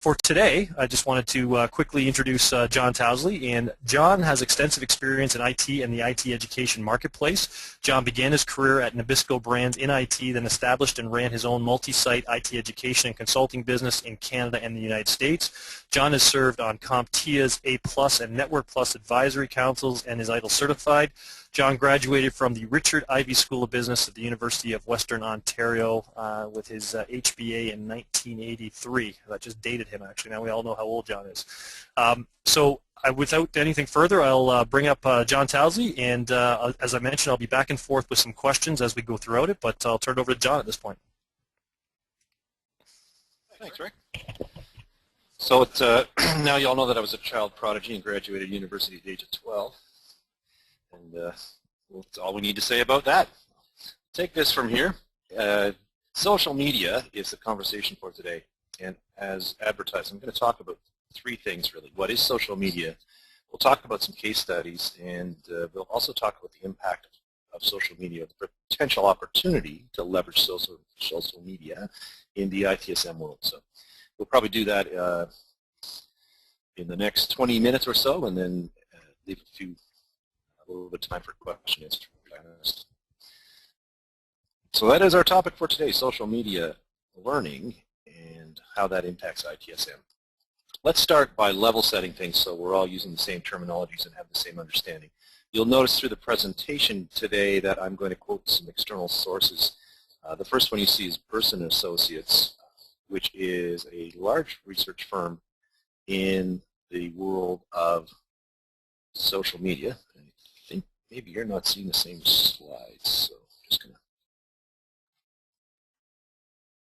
For today, I just wanted to quickly introduce John Towsley, and John has extensive experience in IT and the IT education marketplace. John began his career at Nabisco Brands in IT, then established and ran his own multi-site IT education and consulting business in Canada and the United States. John has served on CompTIA's A+ and Network Plus advisory councils and is ITIL certified. John graduated from the Richard Ivey School of Business at the University of Western Ontario with his HBA in 1983. That just dated him, actually. Now we all know how old John is. Without anything further, I'll bring up John Towsley, and as I mentioned, I'll be back and forth with some questions as we go throughout it, but I'll turn it over to John at this point. Thanks, Rick. So now you all know that I was a child prodigy and graduated university at the age of 12. And that's all we need to say about that. Take this from here. Social media is the conversation for today. And as advertised, I'm going to talk about three things, really. What is social media? We'll talk about some case studies, and we'll also talk about the impact of social media, the potential opportunity to leverage social media in the ITSM world. So we'll probably do that in the next 20 minutes or so, and then leave a little bit of time for questions. So that is our topic for today, social media learning and how that impacts ITSM. Let's start by level setting things so we're all using the same terminologies and have the same understanding. You'll notice through the presentation today that I'm going to quote some external sources. The first one you see is Burson Associates, which is a large research firm in the world of social media. I think maybe you're not seeing the same slides, so I'm just going to,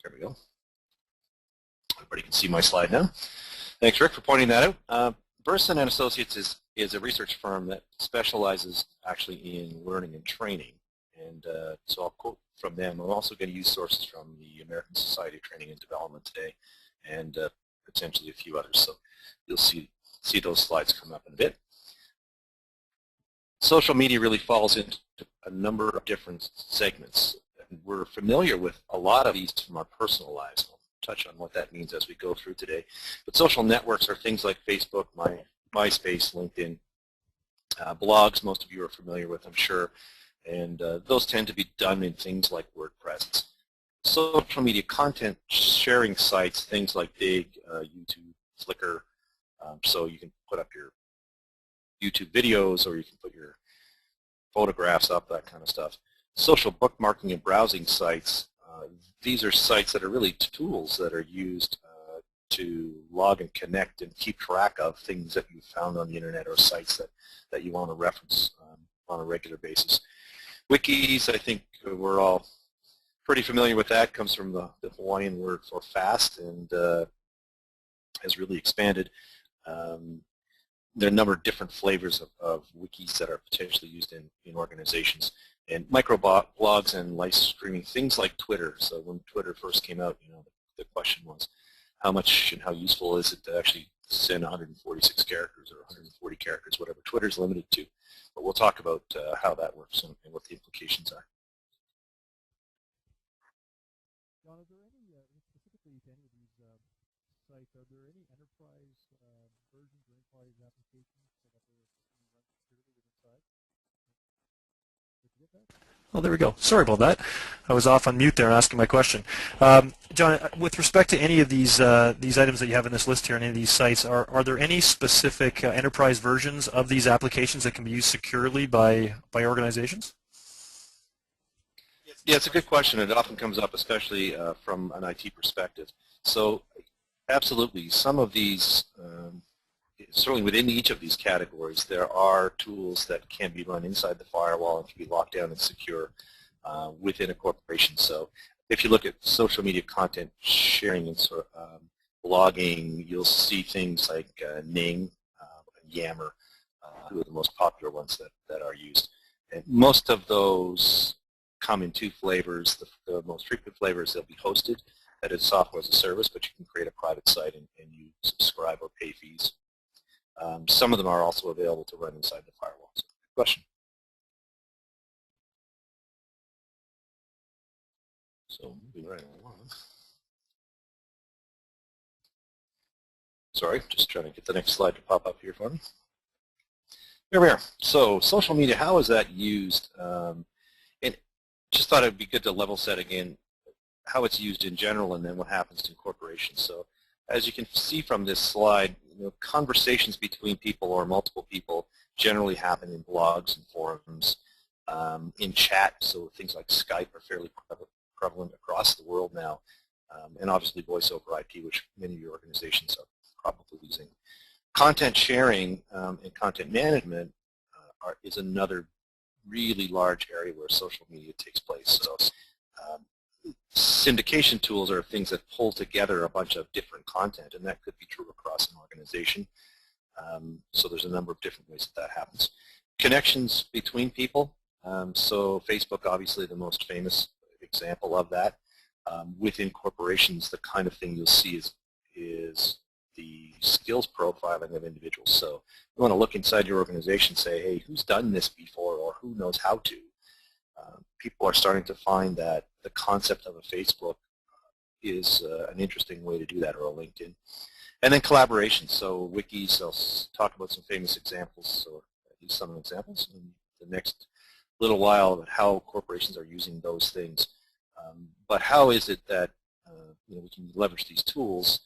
there we go. Everybody can see my slide now. Thanks, Rick, for pointing that out. Burson and Associates is a research firm that specializes actually in learning and training. And so I'll quote from them. I'm also going to use sources from the American Society of Training and Development today, and potentially a few others. So you'll see those slides come up in a bit. Social media really falls into a number of different segments. And we're familiar with a lot of these from our personal lives. I'll touch on what that means as we go through today. But social networks are things like Facebook, MySpace, LinkedIn, blogs most of you are familiar with, I'm sure. And those tend to be done in things like WordPress. Social media content sharing sites, things like Dig, YouTube, Flickr, so you can put up your YouTube videos or you can put your photographs up, that kind of stuff. Social bookmarking and browsing sites, these are sites that are really tools that are used to log and connect and keep track of things that you found on the internet or sites that you want to reference on a regular basis. Wikis, I think we're all pretty familiar with that. Comes from the Hawaiian word for fast and has really expanded. There are a number of different flavors of wikis that are potentially used in organizations. And microblogs and live streaming, things like Twitter. So when Twitter first came out, the question was, how much and how useful is it to actually send 146 characters or 140 characters, whatever Twitter's limited to. But we'll talk about how that works and what the implications are. John, are there any, specifically to any of these sites, are there any enterprise versions or enterprise applications that are being run securely inside? Did you get that? Oh, there we go. Sorry about that. I was off on mute there asking my question. John, with respect to any of these items that you have in this list here, any of these sites, are there any specific enterprise versions of these applications that can be used securely by organizations? Yeah, it's a good question. It often comes up, especially from an IT perspective. So absolutely, some of these, certainly within each of these categories, there are tools that can be run inside the firewall and can be locked down and secure within a corporation. So if you look at social media content sharing and blogging, you'll see things like Ning and Yammer, who are the most popular ones that are used. And most of those come in two flavors. The most frequent flavor is they'll be hosted. That is software as a service, but you can create a private site and you subscribe or pay fees. Some of them are also available to run inside the firewall. So, question? So moving right along. Sorry, just trying to get the next slide to pop up here for me. Here we are. So social media, how is that used? And just thought it would be good to level set again how it's used in general and then what happens in corporations. So as you can see from this slide, conversations between people or multiple people generally happen in blogs and forums, in chat, so things like Skype are fairly prevalent across the world now, and obviously voice over IP, which many of your organizations are probably using. Content sharing and content management is another really large area where social media takes place. So syndication tools are things that pull together a bunch of different content, and that could be true across an organization. So there's a number of different ways that happens. Connections between people. So Facebook, obviously the most famous example of that. Within corporations, the kind of thing you'll see is the skills profiling of individuals. So you want to look inside your organization and say, hey, who's done this before or who knows how to? People are starting to find that the concept of a Facebook is an interesting way to do that, or a LinkedIn. And then collaboration. So wikis, I'll talk about some famous examples, or at least some examples in the next little while about how corporations are using those things. But how is it that we can leverage these tools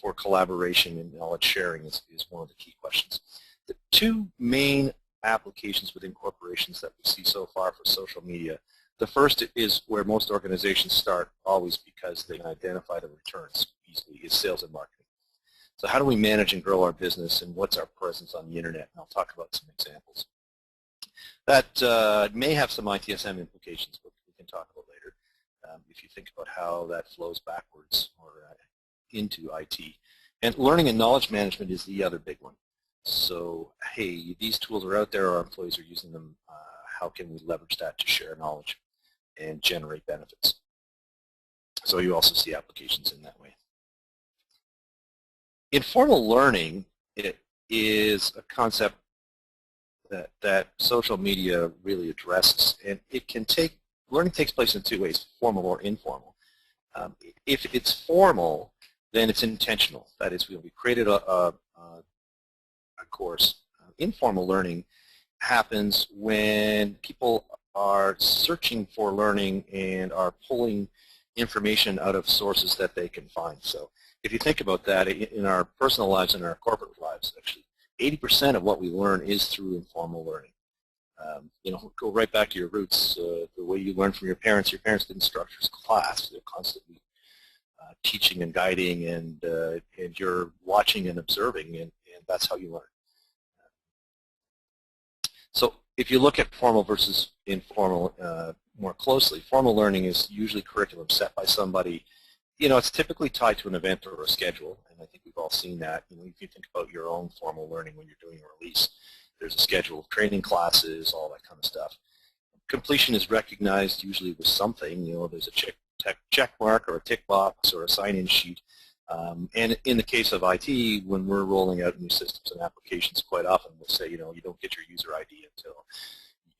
for collaboration and knowledge sharing is one of the key questions. The two main applications within corporations that we see so far for social media. The first is where most organizations start always because they can identify the returns easily, is sales and marketing. So how do we manage and grow our business, and what's our presence on the internet? And I'll talk about some examples. That may have some ITSM implications, but we can talk about later if you think about how that flows backwards or into IT. And learning and knowledge management is the other big one. So, hey, these tools are out there, our employees are using them, how can we leverage that to share knowledge and generate benefits? So you also see applications in that way. Informal learning is a concept that social media really addresses, and learning takes place in two ways, formal or informal. If it's formal, then it's intentional. That is, we created a course. Informal learning happens when people are searching for learning and are pulling information out of sources that they can find. So if you think about that in our personal lives and our corporate lives, actually, 80% of what we learn is through informal learning. Go right back to your roots, the way you learn from your parents. Your parents didn't structure class. They're constantly teaching and guiding, and you're watching and observing, and that's how you learn. So if you look at formal versus informal more closely, formal learning is usually curriculum set by somebody. It's typically tied to an event or a schedule, and I think we've all seen that. If you think about your own formal learning when you're doing a release, there's a schedule of training classes, all that kind of stuff. Completion is recognized usually with something. There's a check mark or a tick box or a sign-in sheet. And in the case of IT, when we're rolling out new systems and applications, quite often we'll say, you don't get your user ID until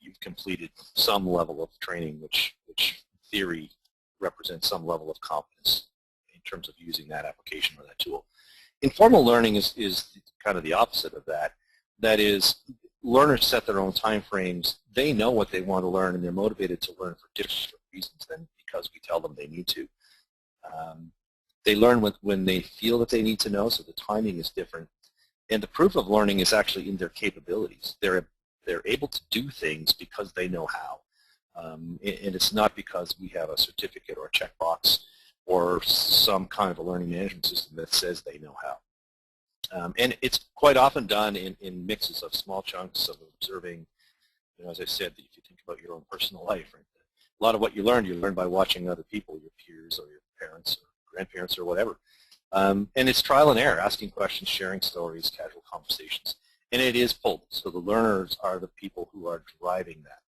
you've completed some level of training, which in theory represents some level of competence in terms of using that application or that tool. Informal learning is kind of the opposite of that. That is, learners set their own time frames. They know what they want to learn, and they're motivated to learn for different reasons than because we tell them they need to. They learn when they feel that they need to know, so the timing is different. And the proof of learning is actually in their capabilities. They're able to do things because they know how. And it's not because we have a certificate or a checkbox or some kind of a learning management system that says they know how. And it's quite often done in mixes of small chunks of observing. As I said, if you think about your own personal life, right? A lot of what you learn by watching other people, your peers or your parents or grandparents or whatever. And it's trial and error, asking questions, sharing stories, casual conversations. And it is pulled. So the learners are the people who are driving that.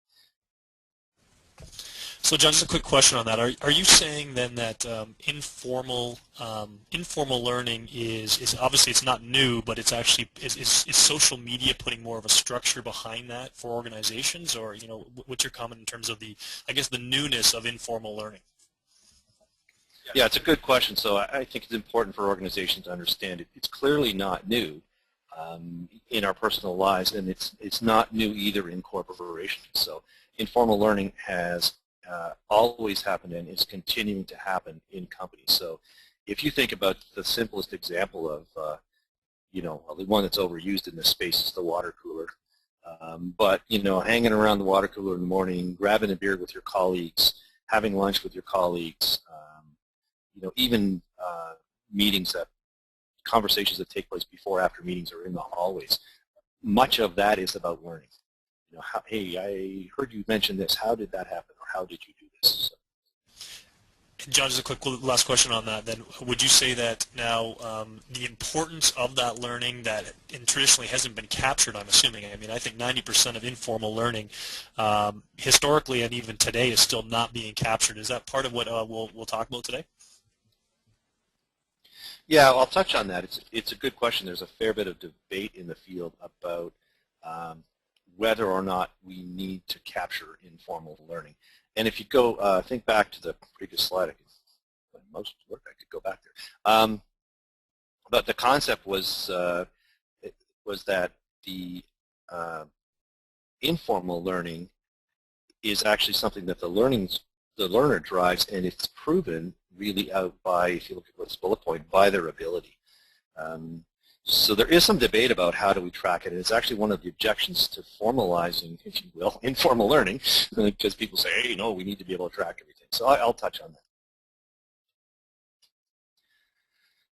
So John, just a quick question on that. Are you saying then that informal learning is obviously it's not new, but it's actually is social media putting more of a structure behind that for organizations, or what's your comment in terms of the newness of informal learning? Yeah, it's a good question. So I think it's important for organizations to understand it. It's clearly not new in our personal lives, and it's not new either in corporations. So informal learning has always happened and is continuing to happen in companies. So if you think about the simplest example of, the one that's overused in this space is the water cooler. But, hanging around the water cooler in the morning, grabbing a beer with your colleagues, having lunch with your colleagues, even meetings conversations that take place before, after meetings, or in the hallways. Much of that is about learning. Hey, I heard you mention this. How did that happen, or how did you do this? So. John, just a quick last question on that then. Would you say that now the importance of that learning that traditionally hasn't been captured, I'm assuming, I think 90% of informal learning historically and even today is still not being captured. Is that part of what we'll talk about today? Yeah, I'll touch on that. It's a good question. There's a fair bit of debate in the field about whether or not we need to capture informal learning. And if you go, think back to the previous slide, I could go back there. But the concept was that the informal learning is actually something that the learner drives, and it's proven really out by, if you look at this bullet point, by their ability. So there is some debate about how do we track it, and it's actually one of the objections to formalizing, if you will, informal learning, because people say, hey, no, we need to be able to track everything. So I'll touch on that.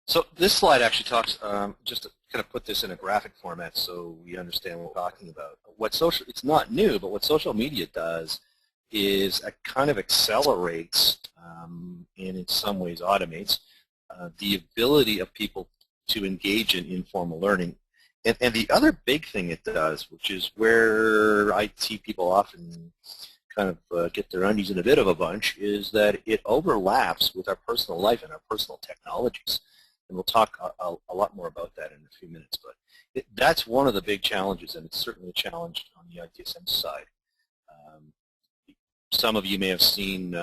So this slide actually talks, just to kind of put this in a graphic format so we understand what we're talking about. It's not new, but what social media does is it kind of accelerates and in some ways automates the ability of people to engage in informal learning. And the other big thing it does, which is where IT people often kind of get their undies in a bit of a bunch, is that it overlaps with our personal life and our personal technologies. And we'll talk a lot more about that in a few minutes. But that's one of the big challenges, and it's certainly a challenge on the ITSM side. Some of you may have seen,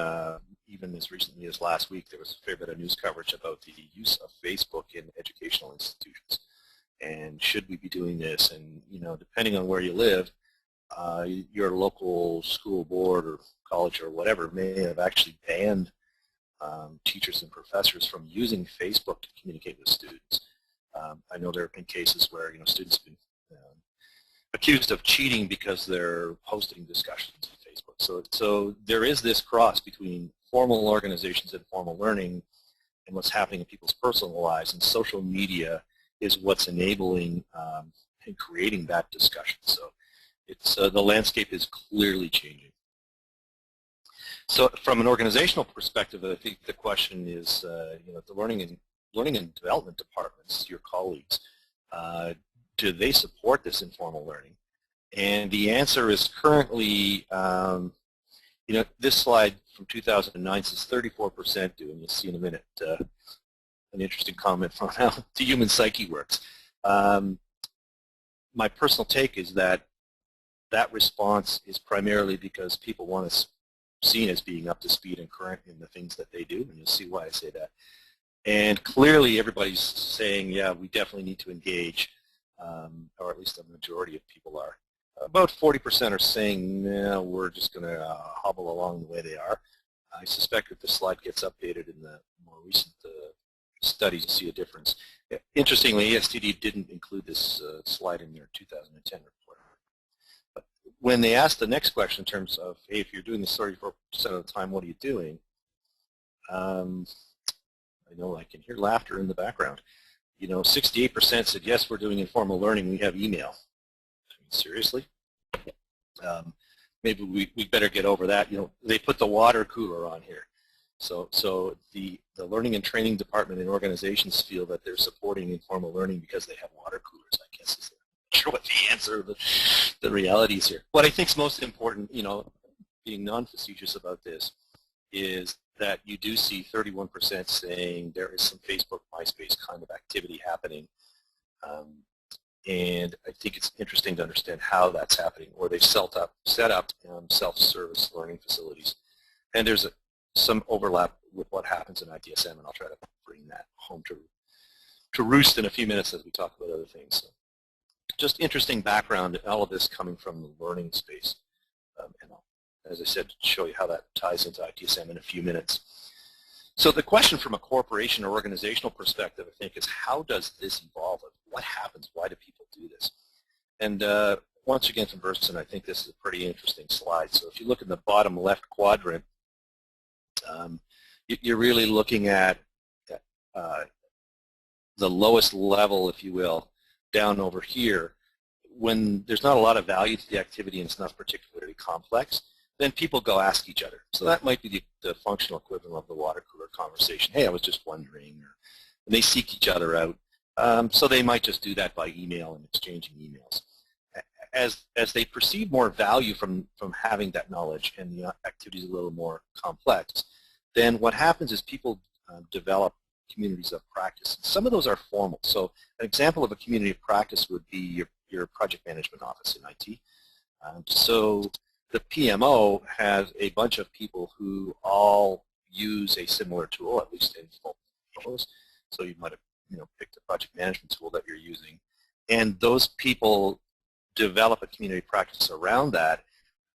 even as recently as last week, there was a fair bit of news coverage about the use of Facebook in educational institutions. And should we be doing this? And, depending on where you live, your local school board or college or whatever may have actually banned teachers and professors from using Facebook to communicate with students. I know there have been cases where, students have been accused of cheating because they're posting discussions on Facebook. So there is this cross between formal organizations and formal learning and what's happening in people's personal lives, and social media is what's enabling and creating that discussion. So it's the landscape is clearly changing. So from an organizational perspective, I think the question is, the learning and development departments, your colleagues, do they support this informal learning? And the answer is currently, this slide from 2009 says 34% do, and you'll see in a minute an interesting comment from how the human psyche works. My personal take is that response is primarily because people want to seen as being up to speed and current in the things that they do, and you'll see why I say that. And clearly everybody's saying, yeah, we definitely need to engage, or at least the majority of people are. About 40% are saying, no, we're just going to hobble along the way they are. I suspect if the slide gets updated in the more recent studies, you'll see a difference. Interestingly, ESTD didn't include this slide in their 2010 report. But when they asked the next question in terms of, hey, if you're doing this 34% of the time, what are you doing? I know I can hear laughter in the background. 68% said, yes, we're doing informal learning, we have email. I mean, seriously? Maybe we better get over that. They put the water cooler on here. So the learning and training department in organizations feel that they're supporting informal learning because they have water coolers, I guess is not sure what the answer, but the reality is here. What I think is most important, being non-facetious about this, is that you do see 31% saying there is some Facebook, MySpace kind of activity happening. And I think it's interesting to understand how that's happening, or they've set up self-service learning facilities. And there's some overlap with what happens in ITSM, and I'll try to bring that home to roost in a few minutes as we talk about other things. So just interesting background, all of this coming from the learning space. And I'll, as I said, show you how that ties into ITSM in a few minutes. So the question from a corporation or organizational perspective, I think, is how does this evolve? What happens? Why do people do this? And once again, from Burson, I think this is a pretty interesting slide. So if you look in the bottom left quadrant, you're really looking at the lowest level, if you will, down over here. When there's not a lot of value to the activity and it's not particularly complex, then people go ask each other. So that might be the functional equivalent of the water cooler conversation. Hey, I was just wondering. And they seek each other out. So they might just do that by email and exchanging emails. As they perceive more value from having that knowledge and the activity is a little more complex, then what happens is people develop communities of practice. Some of those are formal. So an example of a community of practice would be your project management office in IT. So the PMO has a bunch of people who all use a similar tool, at least in full PMOs. So you might have picked a project management tool that you're using, and those people develop a community practice around that.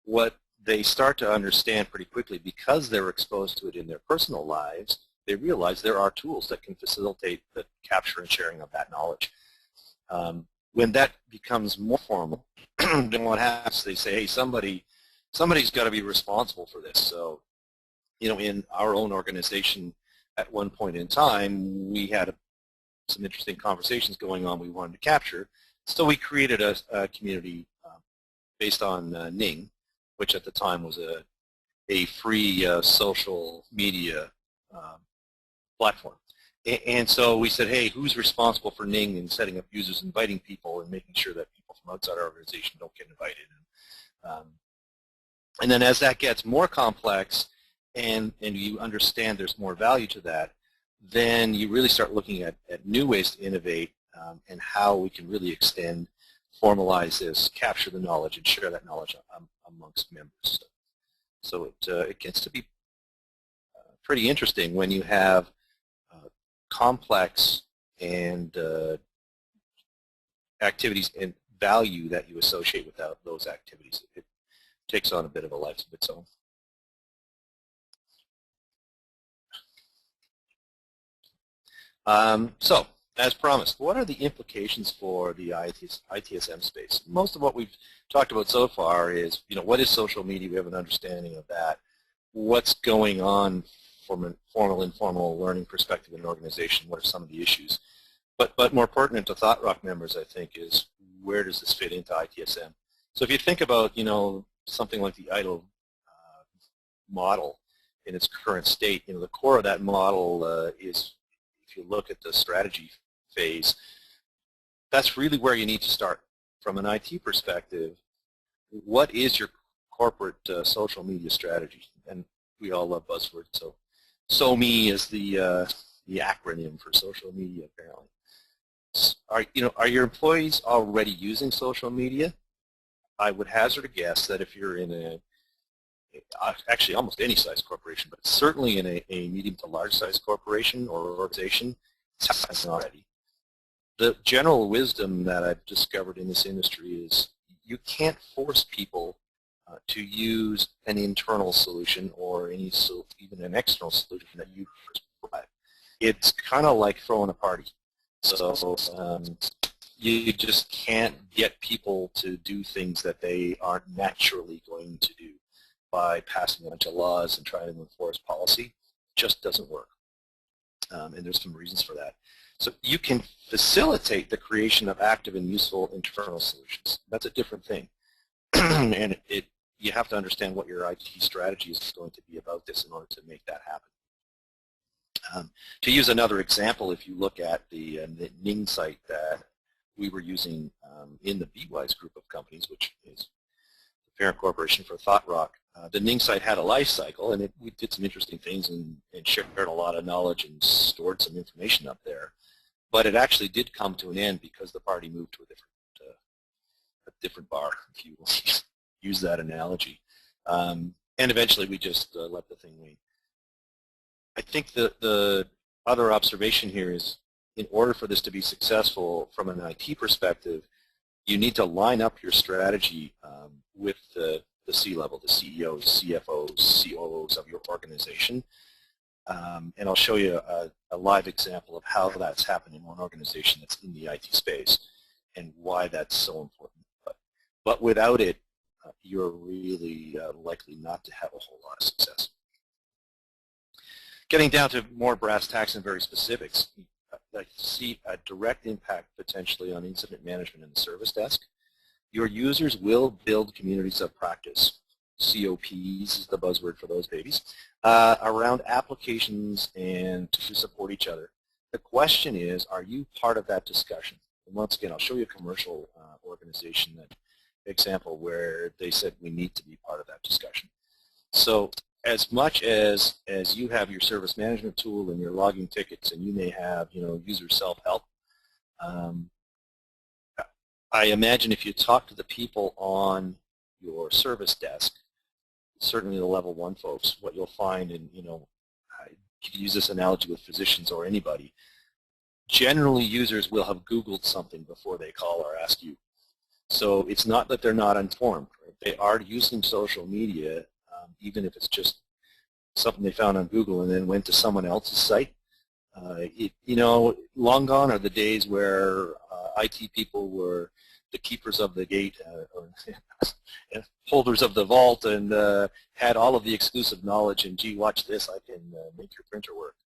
What they start to understand pretty quickly, because they're exposed to it in their personal lives, they realize there are tools that can facilitate the capture and sharing of that knowledge. When that becomes more formal, then what happens, they say, hey, somebody's got to be responsible for this. So, in our own organization at one point in time, we had some interesting conversations going on we wanted to capture. So we created a community based on Ning, which at the time was a free social media platform. And so we said, hey, who's responsible for Ning and setting up users, inviting people, and making sure that people from outside our organization don't get invited? And then as that gets more complex and you understand there's more value to that, then you really start looking at new ways to innovate and how we can really extend, formalize this, capture the knowledge, and share that knowledge amongst members. So it gets to be pretty interesting when you have complex and activities and value that you associate with those activities. It takes on a bit of a life of its own. So, as promised, what are the implications for the ITSM space? Most of what we've talked about so far is, what is social media? We have an understanding of that. What's going on from a formal, informal learning perspective in an organization? What are some of the issues? But more pertinent to Thought Rock members, I think, is where does this fit into ITSM? So if you think about, something like the ITIL model in its current state, the core of that model is, if you look at the strategy phase, that's really where you need to start. From an IT perspective, what is your corporate social media strategy? And we all love buzzwords, so me is the acronym for social media, apparently. Are your employees already using social media? I would hazard a guess that if you're in actually almost any size corporation, but certainly in a medium to large size corporation or organization, it's already. The general wisdom that I've discovered in this industry is you can't force people to use an internal solution or even an external solution that you provide. It's kind of like throwing a party. So you just can't get people to do things that they aren't naturally going to do by passing a bunch of laws and trying to enforce policy. It just doesn't work. And there's some reasons for that. So you can facilitate the creation of active and useful internal solutions. That's a different thing. And you have to understand what your IT strategy is going to be about this in order to make that happen. To use another example, if you look at the Ning site that we were using in the BWise group of companies, which is the parent corporation for ThoughtRock, the Ning site had a life cycle, and we did some interesting things and shared a lot of knowledge and stored some information up there. But it actually did come to an end because the party moved to a different bar, if you will use that analogy. And eventually we just let the thing I think the other observation here is, in order for this to be successful from an IT perspective, you need to line up your strategy with the C-level, the CEOs, CFOs, COOs of your organization. And I'll show you a live example of how that's happened in one organization that's in the IT space and why that's so important. But without it, you're really likely not to have a whole lot of success. Getting down to more brass tacks and very specifics, I see a direct impact potentially on incident management in the service desk. Your users will build communities of practice. COPs is the buzzword for those babies, around applications and to support each other. The question is, are you part of that discussion? And once again, I'll show you a commercial organization example where they said we need to be part of that discussion. So as much as you have your service management tool and your logging tickets, and you may have, user self-help, I imagine if you talk to the people on your service desk, certainly the level 1 folks, what you'll find, and you can use this analogy with physicians or anybody, generally users will have Googled something before they call or ask you. So it's not that they're not informed. Right? They are using social media, even if it's just something they found on Google and then went to someone else's site. Long gone are the days where IT people were the keepers of the gate or holders of the vault and had all of the exclusive knowledge and, gee, watch this, I can make your printer work.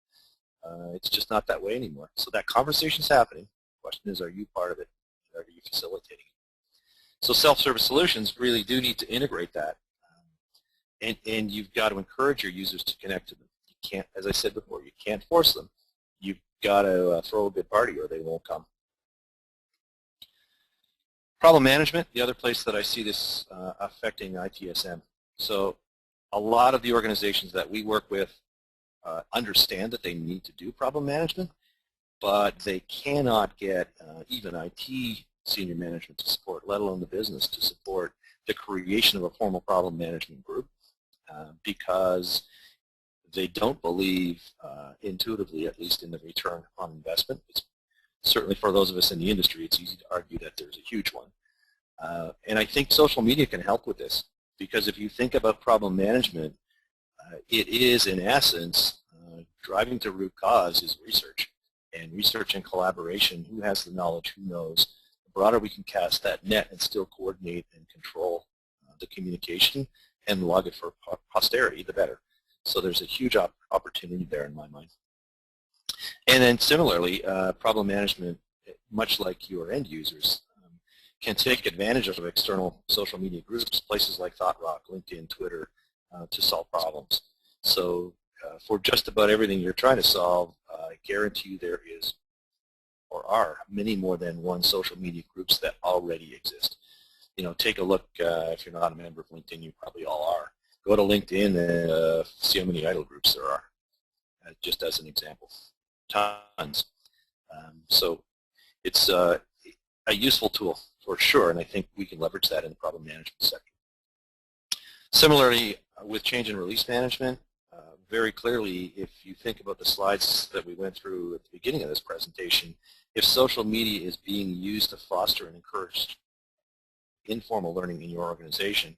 It's just not that way anymore. So that conversation's happening. The question is, are you part of it? Are you facilitating it? So self-service solutions really do need to integrate that. And you've got to encourage your users to connect to them. You can't, as I said before, you can't force them. You've got to throw a good party or they won't come. Problem management, the other place that I see this affecting ITSM. So a lot of the organizations that we work with understand that they need to do problem management, but they cannot get even IT senior management to support, let alone the business to support the creation of a formal problem management group because they don't believe intuitively, at least, in the return on investment. It's certainly for those of us in the industry, it's easy to argue that there's a huge one. And I think social media can help with this because if you think about problem management, it is, in essence, driving to root cause is research. And research and collaboration, who has the knowledge, who knows. The broader we can cast that net and still coordinate and control the communication and log it for posterity, the better. So there's a huge opportunity there in my mind. And then similarly, problem management, much like your end users, can take advantage of external social media groups, places like ThoughtRock, LinkedIn, Twitter, to solve problems. So for just about everything you're trying to solve, I guarantee you there is or are many more than one social media groups that already exist. Take a look, if you're not a member of LinkedIn, you probably all are. Go to LinkedIn and see how many idle groups there are, just as an example. Tons. So it's a useful tool for sure, and I think we can leverage that in the problem management sector. Similarly, with change and release management, very clearly, if you think about the slides that we went through at the beginning of this presentation, if social media is being used to foster and encourage informal learning in your organization,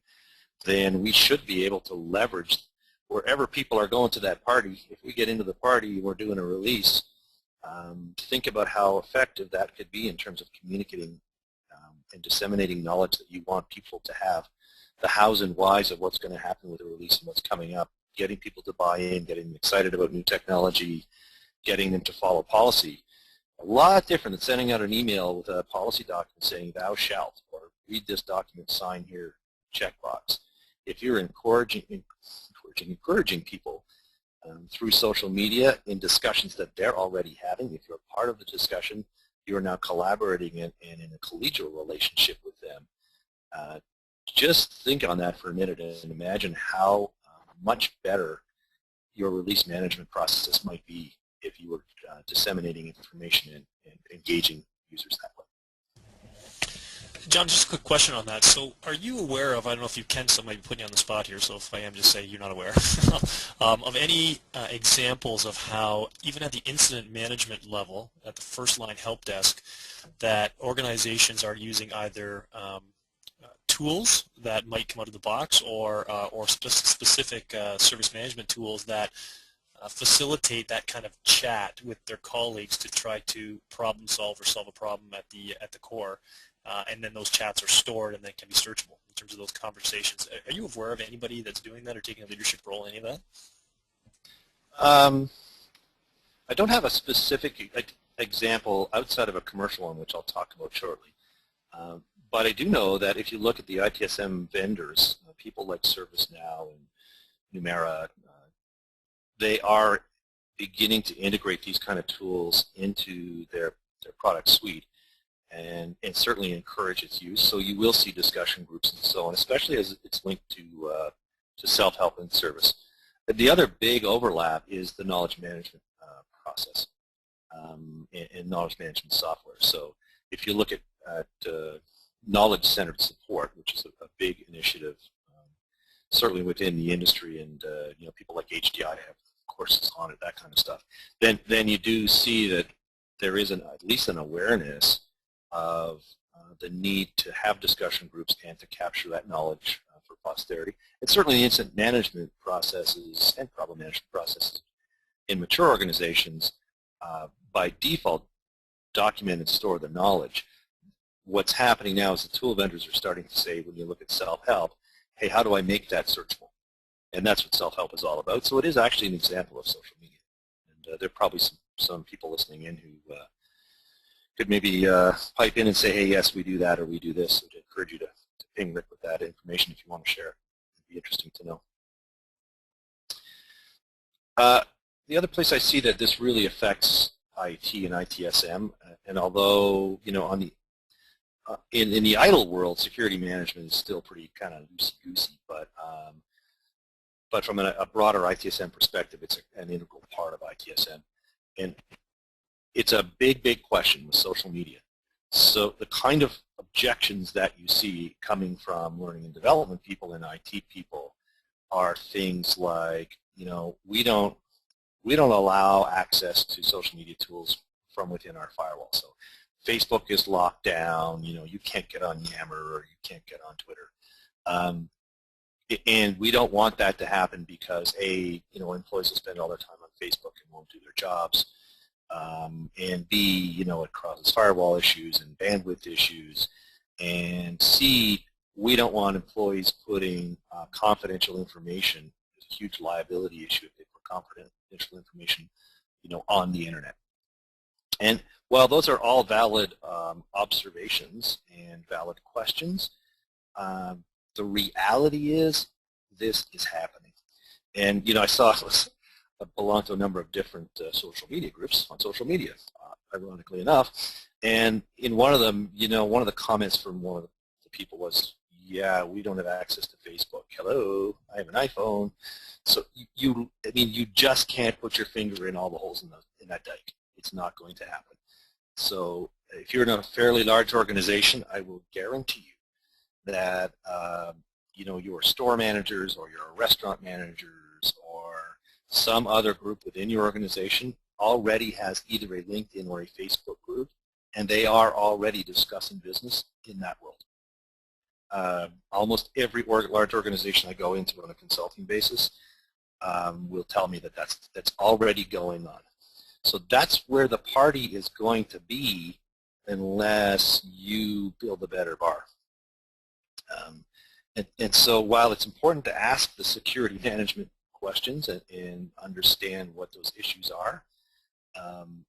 then we should be able to leverage wherever people are going to that party. If we get into the party, we're doing a release, think about how effective that could be in terms of communicating and disseminating knowledge that you want people to have, the hows and whys of what's going to happen with the release and what's coming up, getting people to buy in, getting them excited about new technology, getting them to follow policy. A lot different than sending out an email with a policy document saying thou shalt, or read this document, sign here, checkbox. If you're encouraging people through social media in discussions that they're already having, if you're part of the discussion, you're now collaborating and in a collegial relationship with them. Just think on that for a minute and imagine how much better your release management process might be if you were disseminating information and engaging users that way. John, just a quick question on that. So are you aware of, I don't know if you can, so I might be putting you on the spot here, so if I am, just say you're not aware, of any examples of how, even at the incident management level, at the first line help desk, that organizations are using either tools that might come out of the box or specific service management tools that facilitate that kind of chat with their colleagues to try to problem solve or solve a problem at the core, and then those chats are stored and then can be searchable in terms of those conversations. Are you aware of anybody that's doing that or taking a leadership role in any of that? I don't have a specific example outside of a commercial one, which I'll talk about shortly. But I do know that if you look at the ITSM vendors, people like ServiceNow and Numera, they are beginning to integrate these kind of tools into their product suite and certainly encourage its use. So you will see discussion groups and so on, especially as it's linked to self-help and service. But the other big overlap is the knowledge management process and knowledge management software. So if you look at knowledge-centered support, which is a big initiative, certainly within the industry, and people like HDI have courses on it, that kind of stuff, then you do see that there is at least an awareness of the need to have discussion groups and to capture that knowledge for posterity. And certainly the incident management processes and problem management processes in mature organizations by default document and store the knowledge. What's happening now is the tool vendors are starting to say, when you look at self-help, hey, how do I make that searchable? And that's what self-help is all about. So it is actually an example of social media. And there are probably some people listening in who could maybe pipe in and say, hey, yes, we do that or we do this. So I'd encourage you to ping Rick with that information if you want to share it. It'd be interesting to know. The other place I see that this really affects IT and ITSM, and although, on the in the idle world, security management is still pretty kind of loosey-goosey, but from a broader ITSM perspective, it's an integral part of ITSM. And it's a big, big question with social media. So the kind of objections that you see coming from learning and development people and IT people are things like, we don't allow access to social media tools from within our firewall. So Facebook is locked down, you can't get on Yammer or you can't get on Twitter. And we don't want that to happen because A, employees will spend all their time on Facebook and won't do their jobs. And B, it causes firewall issues and bandwidth issues. And C, we don't want employees putting confidential information. There's a huge liability issue if they put confidential information, on the internet. And while those are all valid observations and valid questions, the reality is this is happening. And, I belong to a number of different social media groups on social media, ironically enough. And in one of them, one of the comments from one of the people was, yeah, we don't have access to Facebook. Hello, I have an iPhone. So you just can't put your finger in all the holes in that dike. It's not going to happen. So if you're in a fairly large organization, I will guarantee you that your store managers or your restaurant managers or some other group within your organization already has either a LinkedIn or a Facebook group, and they are already discussing business in that world. Almost every large organization I go into on a consulting basis will tell me that that's already going on. So that's where the party is going to be unless you build a better bar. And so while it's important to ask the security management questions and understand what those issues are, I'm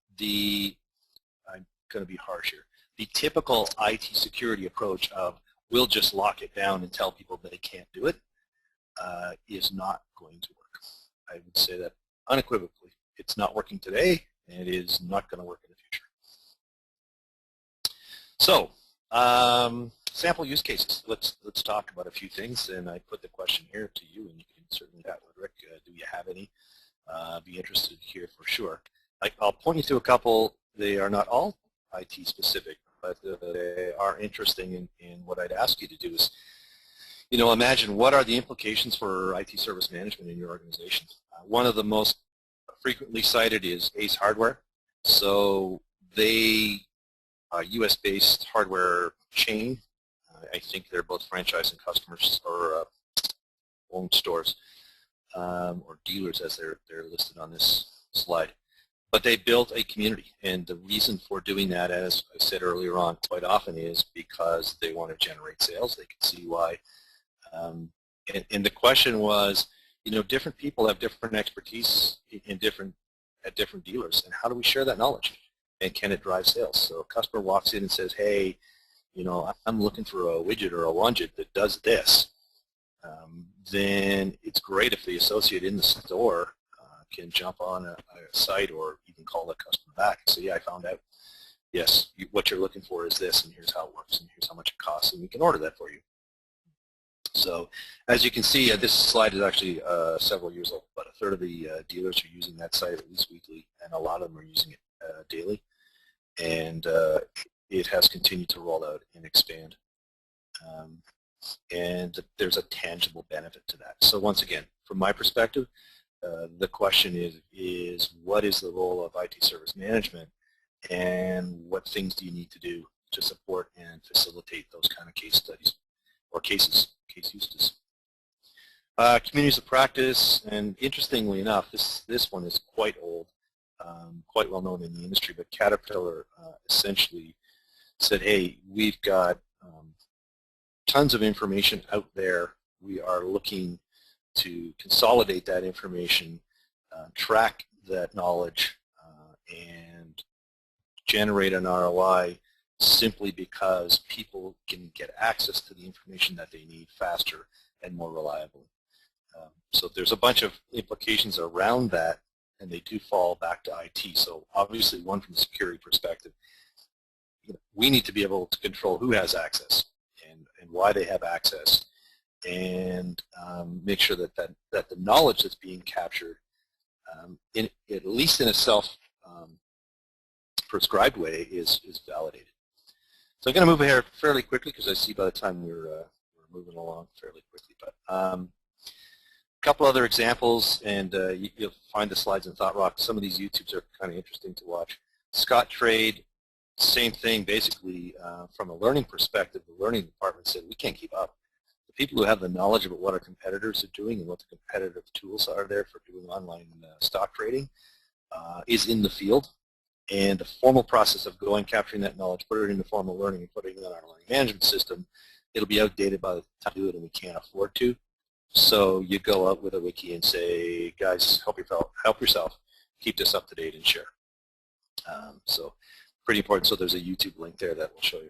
going to be harsh here. The typical IT security approach of we'll just lock it down and tell people that they can't do it is not going to work. I would say that unequivocally. It's not working today, and it is not going to work in the future. So, sample use cases. Let's talk about a few things, and I put the question here to you, and you can certainly chat with Rick. Do you have any? Be interested here for sure. I'll point you to a couple. They are not all IT specific, but they are interesting. And what I'd ask you to do is, imagine what are the implications for IT service management in your organization. One of the most frequently cited is Ace Hardware. So they are a US-based hardware chain. I think they're both franchise and customers or owned stores or dealers as they're listed on this slide. But they built a community, and the reason for doing that, as I said earlier on, quite often is because they want to generate sales. They can see why. And the question was, different people have different expertise at different dealers, and how do we share that knowledge? And can it drive sales? So a customer walks in and says, hey, I'm looking for a widget or a widget that does this. Then it's great if the associate in the store can jump on a site or even call the customer back and say, yeah, I found out. Yes, what you're looking for is this, and here's how it works, and here's how much it costs, and we can order that for you. So as you can see, this slide is actually several years old, but a third of the dealers are using that site at least weekly, and a lot of them are using it daily. And it has continued to roll out and expand. And there's a tangible benefit to that. So once again, from my perspective, the question is what is the role of IT service management, and what things do you need to do to support and facilitate those kind of case studies or case uses. Communities of practice, and interestingly enough, this one is quite old, quite well known in the industry, but Caterpillar essentially said, hey, we've got tons of information out there. We are looking to consolidate that information, track that knowledge, and generate an ROI simply because people can get access to the information that they need faster and more reliably. So there's a bunch of implications around that, and they do fall back to IT. So obviously, one from a security perspective, we need to be able to control who has access and why they have access, and make sure that the knowledge that's being captured, at least in a self-prescribed way, is validated. So I'm going to move ahead fairly quickly because I see by the time we're moving along fairly quickly. But a couple other examples, and you'll find the slides in ThoughtRock. Some of these YouTubes are kind of interesting to watch. Scott Trade, same thing, basically from a learning perspective. The learning department said, we can't keep up. The people who have the knowledge about what our competitors are doing and what the competitive tools are there for doing online stock trading is in the field. And the formal process of going, capturing that knowledge, putting it into formal learning, and putting it in our learning management system, it'll be outdated by the time we do it, and we can't afford to. So you go out with a wiki and say, guys, help yourself, keep this up to date and share. So pretty important. So there's a YouTube link there that will show you.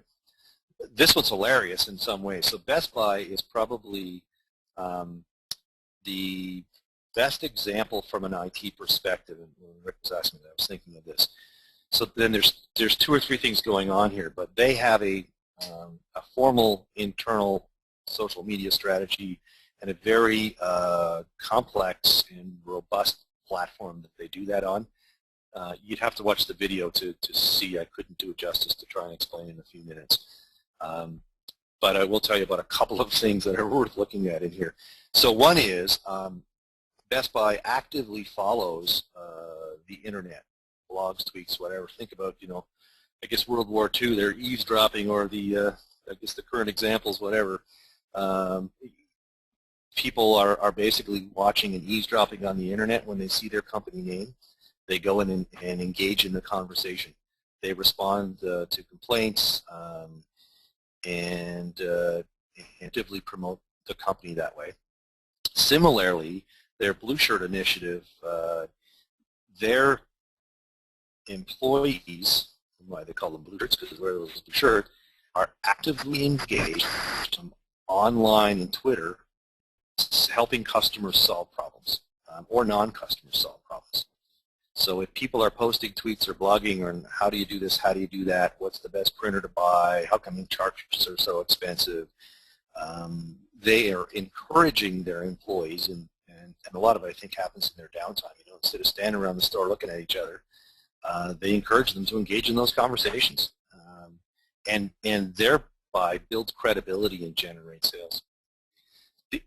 This one's hilarious in some ways. So Best Buy is probably the best example from an IT perspective. And when Rick was asking me that, I was thinking of this. So then there's two or three things going on here, but they have a formal internal social media strategy and a very complex and robust platform that they do that on. You'd have to watch the video to see. I couldn't do it justice to try and explain in a few minutes. But I will tell you about a couple of things that are worth looking at in here. So one is Best Buy actively follows the internet, blogs, tweets, whatever. Think about, I guess World War II, they're eavesdropping, or I guess the current examples, whatever. People are basically watching and eavesdropping on the internet when they see their company name. They go in and engage in the conversation. They respond to complaints and actively promote the company that way. Similarly, their Blue Shirt initiative, their employees, why they call them blue shirts, because they're those blue shirts, are actively engaged online and Twitter, helping customers solve problems or non-customers solve problems. So if people are posting tweets or blogging on how do you do this, how do you do that, what's the best printer to buy, how come chargers are so expensive, they are encouraging their employees, and a lot of it I think happens in their downtime. Instead of standing around the store looking at each other, they encourage them to engage in those conversations. and thereby build credibility and generate sales.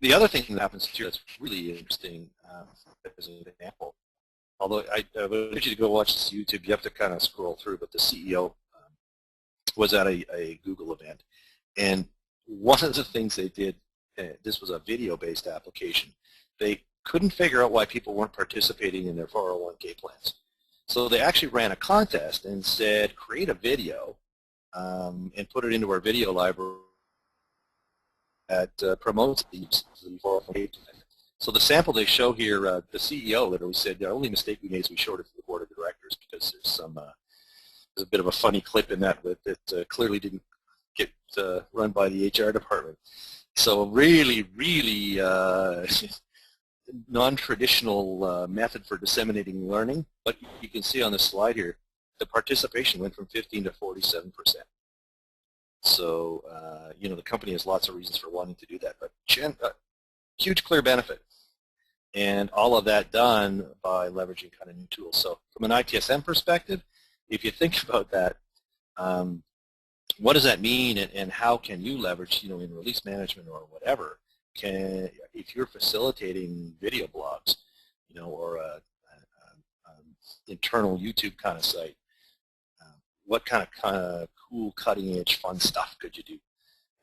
The other thing that happens here that's really interesting, as an example, although I would urge you to go watch this YouTube, you have to kind of scroll through, but the CEO was at a Google event, and one of the things they did, this was a video-based application, they couldn't figure out why people weren't participating in their 401k plans. So they actually ran a contest and said, create a video and put it into our video library that promotes the 401k plan. So the sample they show here, the CEO literally said, the only mistake we made is we showed it to the board of directors because there's a bit of a funny clip in that that clearly didn't get run by the HR department. So really, really non-traditional method for disseminating learning, but you can see on the slide here, the participation went from 15 to 47%. So, the company has lots of reasons for wanting to do that, but huge clear benefit. And all of that done by leveraging kind of new tools. So from an ITSM perspective, if you think about that, what does that mean and how can you leverage, in release management or whatever, if you're facilitating video blogs, or a internal YouTube kind of site, what kind of cool, cutting-edge, fun stuff could you do?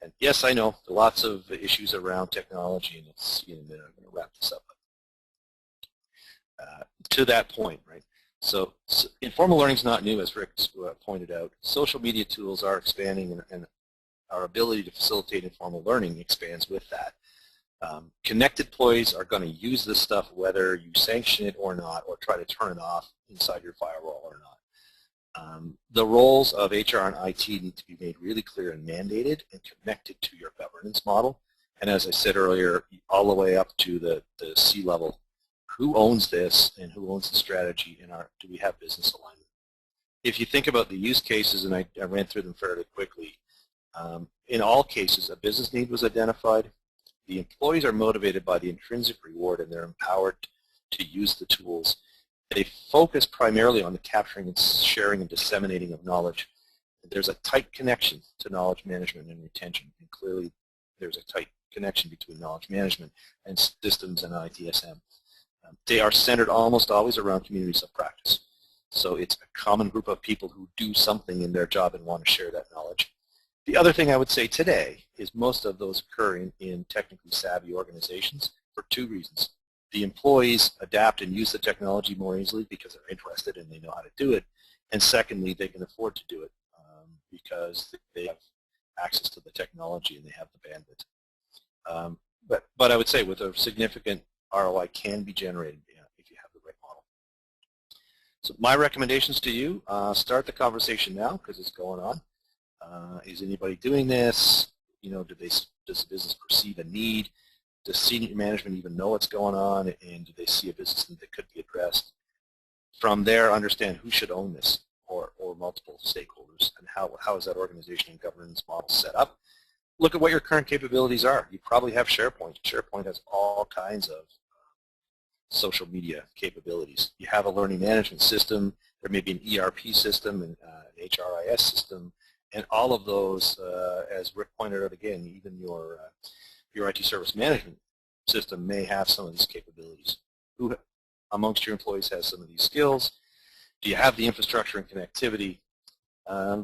And yes, I know there are lots of issues around technology, and it's I'm going to wrap this up. To that point, right? So informal learning is not new, as Rick pointed out. Social media tools are expanding, and our ability to facilitate informal learning expands with that. Connected employees are going to use this stuff whether you sanction it or not, or try to turn it off inside your firewall or not. The roles of HR and IT need to be made really clear and mandated and connected to your governance model. And as I said earlier, all the way up to the C-level, who owns this and who owns the strategy, and do we have business alignment? If you think about the use cases, and I ran through them fairly quickly, in all cases a business need was identified. The employees are motivated by the intrinsic reward, and they're empowered to use the tools. They focus primarily on the capturing and sharing and disseminating of knowledge. There's a tight connection to knowledge management and retention, and clearly there's a tight connection between knowledge management and systems and ITSM. They are centered almost always around communities of practice. So it's a common group of people who do something in their job and want to share that knowledge. The other thing I would say today is most of those occur in technically savvy organizations for two reasons. The employees adapt and use the technology more easily because they're interested and they know how to do it. And secondly, they can afford to do it because they have access to the technology and they have the bandwidth. But I would say with a significant ROI can be generated if you have the right model. So my recommendations to you, start the conversation now because it's going on. Is anybody doing this? Does the business perceive a need? Does senior management even know what's going on? And do they see a business need that could be addressed? From there, understand who should own this or multiple stakeholders, and how is that organization and governance model set up? Look at what your current capabilities are. You probably have SharePoint. SharePoint has all kinds of social media capabilities. You have a learning management system. There may be an ERP system and an HRIS system. And all of those, as Rick pointed out again, even your IT service management system may have some of these capabilities. Who amongst your employees has some of these skills? Do you have the infrastructure and connectivity?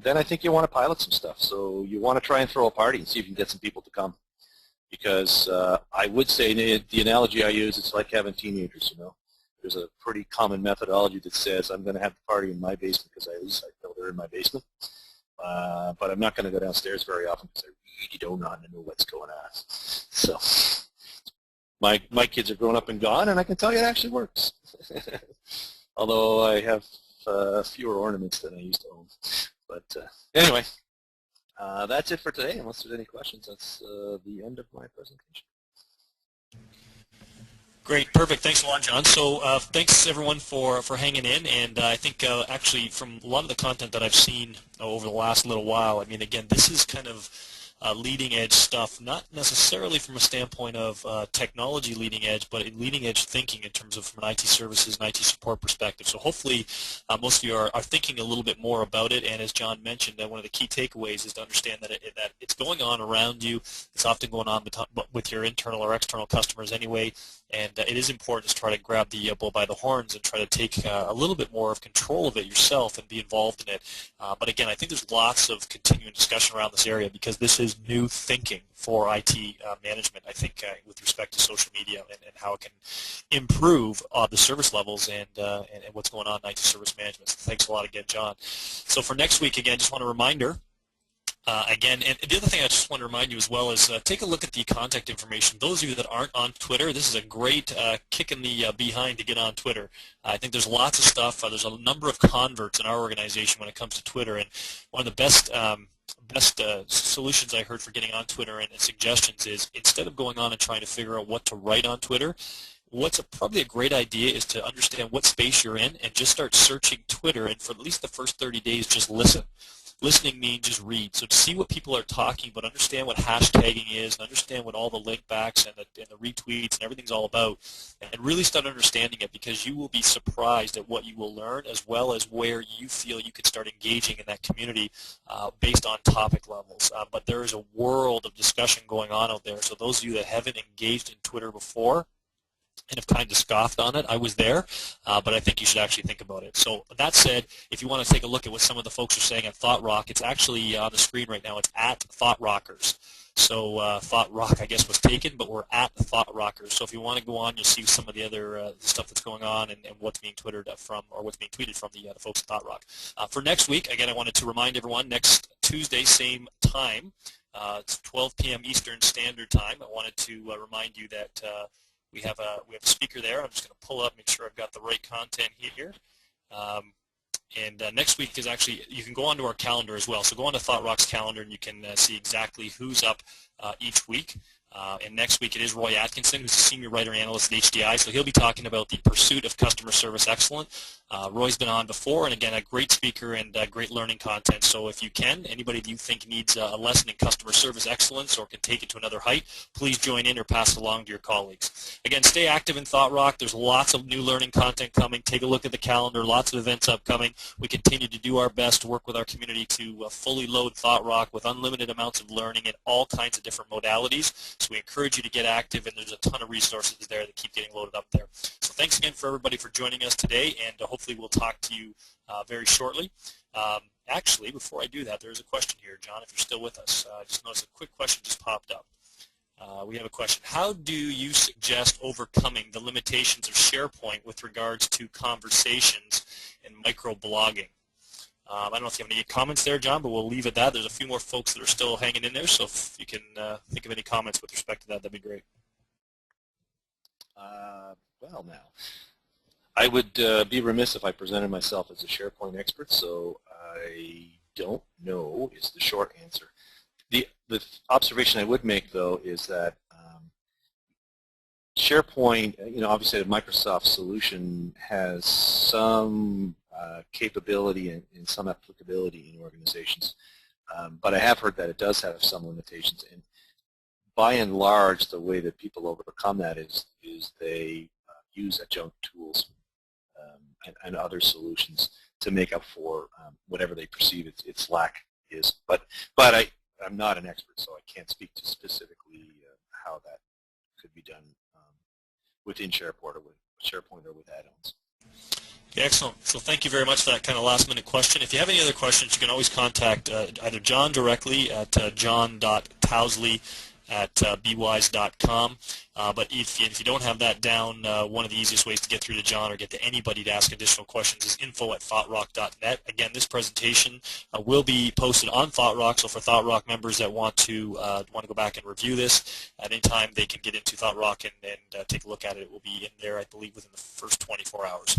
Then I think you want to pilot some stuff. So you want to try and throw a party and see if you can get some people to come. Because I would say the analogy I use, it's like having teenagers, There's a pretty common methodology that says I'm going to have the party in my basement because at least I know they're in my basement. But I'm not going to go downstairs very often because I really don't know what's going on. So my kids are grown up and gone, and I can tell you it actually works. Although I have fewer ornaments than I used to own. But anyway, that's it for today. Unless there's any questions, that's the end of my presentation. Great, perfect. Thanks a lot, John. So thanks everyone for hanging in, and I think actually from a lot of the content that I've seen over the last little while, I mean, again, this is kind of leading edge stuff, not necessarily from a standpoint of technology leading edge, but leading edge thinking in terms of from an IT services and IT support perspective. So hopefully most of you are thinking a little bit more about it, and as John mentioned, one of the key takeaways is to understand that it's going on around you. It's often going on with your internal or external customers anyway, and it is important to try to grab the bull by the horns and try to take a little bit more of control of it yourself and be involved in it. But again, I think there's lots of continuing discussion around this area because this is new thinking for IT management, I think, with respect to social media and how it can improve the service levels and what's going on in IT service management. So thanks a lot again, John. So for next week, again, just want a reminder. Again, and the other thing I just want to remind you as well is take a look at the contact information. Those of you that aren't on Twitter, this is a great kick in the behind to get on Twitter. I think there's lots of stuff. There's a number of converts in our organization when it comes to Twitter, and one of the best solutions I heard for getting on Twitter and suggestions is instead of going on and trying to figure out what to write on Twitter, what's probably a great idea is to understand what space you're in and just start searching Twitter, and for at least the first 30 days, just listen. Listening means just read. So to see what people are talking about, understand what hashtagging is, and understand what all the link backs and the retweets and everything's all about, and really start understanding it, because you will be surprised at what you will learn as well as where you feel you could start engaging in that community based on topic levels. But there is a world of discussion going on out there. So those of you that haven't engaged in Twitter before, and have kind of scoffed on it. I was there, but I think you should actually think about it. So that said, if you want to take a look at what some of the folks are saying at Thought Rock, it's actually on the screen right now. It's at Thought Rockers. So Thought Rock, I guess, was taken, but we're at Thought Rockers. So if you want to go on, you'll see some of the other stuff that's going on and what's being tweeted from, or what's being tweeted from the folks at Thought Rock. For next week, again, I wanted to remind everyone, next Tuesday, same time, it's 12 p.m. Eastern Standard Time. I wanted to remind you that we have a speaker there. I'm just going to pull up, make sure I've got the right content here. And next week is actually, you can go onto our calendar as well. So go on to Thought Rock's calendar and you can see exactly who's up each week. And next week it is Roy Atkinson, who's a senior writer analyst at HDI. So he'll be talking about the pursuit of customer service excellence. Roy's been on before, and again, a great speaker and great learning content. So if you can, anybody that you think needs a lesson in customer service excellence or can take it to another height, please join in or pass it along to your colleagues. Again, stay active in Thought Rock. There's lots of new learning content coming. Take a look at the calendar. Lots of events upcoming. We continue to do our best to work with our community to fully load Thought Rock with unlimited amounts of learning in all kinds of different modalities. So we encourage you to get active, and there's a ton of resources there that keep getting loaded up there. So thanks again for everybody for joining us today, and hopefully we'll talk to you very shortly. Actually, before I do that, there's a question here, John, if you're still with us. I just noticed a quick question just popped up. We have a question. How do you suggest overcoming the limitations of SharePoint with regards to conversations and microblogging? I don't know if you have any comments there, John, but we'll leave it at that. There's a few more folks that are still hanging in there, so if you can think of any comments with respect to that, that'd be great. Well, now, I would be remiss if I presented myself as a SharePoint expert, so I don't know is the short answer. The observation I would make, though, is that SharePoint, obviously a Microsoft solution has some capability and some applicability in organizations, but I have heard that it does have some limitations. And by and large, the way that people overcome that is they use adjunct tools and other solutions to make up for whatever they perceive its lack is. But I'm not an expert, so I can't speak to specifically how that could be done within SharePoint or with add-ons. Okay, excellent. So thank you very much for that kind of last-minute question. If you have any other questions, you can always contact either John directly at john.towsley@bwise.com. But if you don't have that down, one of the easiest ways to get through to John or get to anybody to ask additional questions is info@thoughtrock.net. Again, this presentation will be posted on Thought Rock, so for Thought Rock members that want to go back and review this, at any time they can get into Thought Rock and take a look at it. It will be in there, I believe, within the first 24 hours.